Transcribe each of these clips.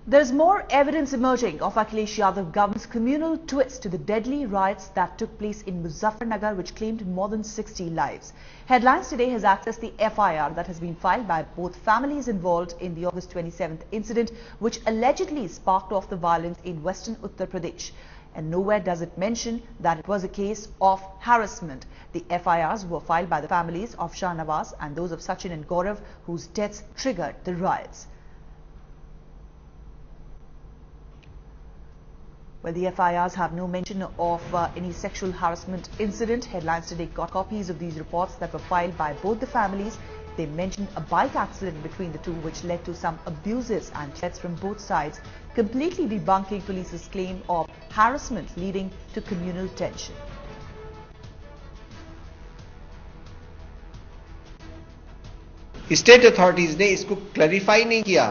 There is more evidence emerging of Akhilesh Yadav government's communal twist to the deadly riots that took place in Muzaffarnagar, which claimed more than 60 lives. Headlines today has accessed the FIR that has been filed by both families involved in the August 27th incident, which allegedly sparked off the violence in western Uttar Pradesh. And nowhere does it mention that it was a case of harassment. The FIRs were filed by the families of Shah Nawaz and those of Sachin and Gaurav, whose deaths triggered the riots. Well, the FIRs have no mention of any sexual harassment incident. Headlines today got copies of these reports that were filed by both the families. They mentioned a bike accident between the two, which led to some abuses and threats from both sides, completely debunking police's claim of harassment leading to communal tension. State authorities ने इसको clarify नहीं किया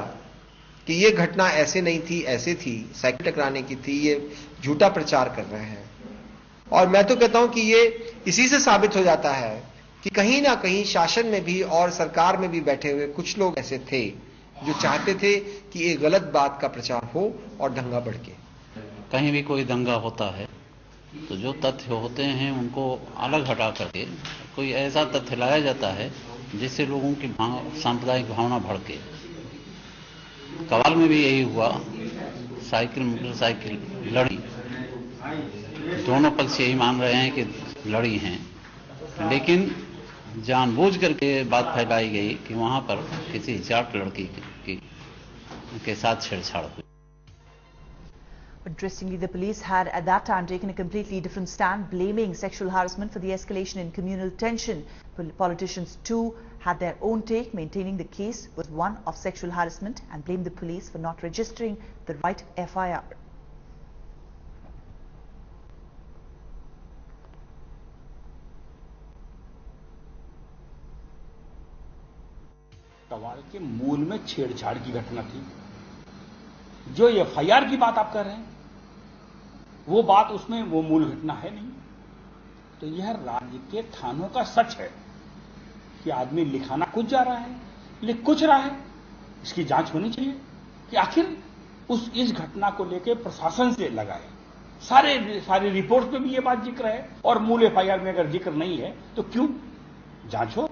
कि ये घटना ऐसे नहीं थी, ऐसे थी, साइकिल टकराने की थी, ये झूठा प्रचार कर रहे हैं। और मैं तो कहता हूं कि ये इसी से साबित हो जाता है कि कहीं ना कहीं शासन में भी और सरकार में भी बैठे हुए कुछ लोग ऐसे थे जो चाहते थे कि ये गलत बात का प्रचार हो और दंगा भड़के। कहीं भी कोई दंगा होता है तो जो तथ्य होते हैं उनको अलग हटा करके कोई ऐसा तथ्य लाया जाता है जिससे लोगों की सांप्रदायिक भावना भड़के। कवाल में भी यही हुआ, साइकिल मोटरसाइकिल लड़ी, दोनों पक्ष यही मान रहे हैं कि लड़ी हैं, लेकिन जानबूझ करके बात फैलाई गई कि वहां पर किसी जाट लड़की के साथ छेड़छाड़ हुई। Interestingly, the police had at that time taken a completely different stand, blaming sexual harassment for the escalation in communal tension. Politicians too had their own take, maintaining the case was one of sexual harassment and blamed the police for not registering the right FIR. सवाल के मूल में छेड़छाड़ की घटना थी। जो FIR की बात आप कर रहे हैं वो बात उसमें वो मूल घटना है नहीं। तो यह राज्य के थानों का सच है कि आदमी लिखाना कुछ जा रहा है, लिख कुछ रहा है। इसकी जांच होनी चाहिए कि आखिर इस घटना को लेकर प्रशासन से लगाए। सारी रिपोर्ट में भी ये बात जिक्र है और मूल FIR में अगर जिक्र नहीं है तो क्यों? जांच हो।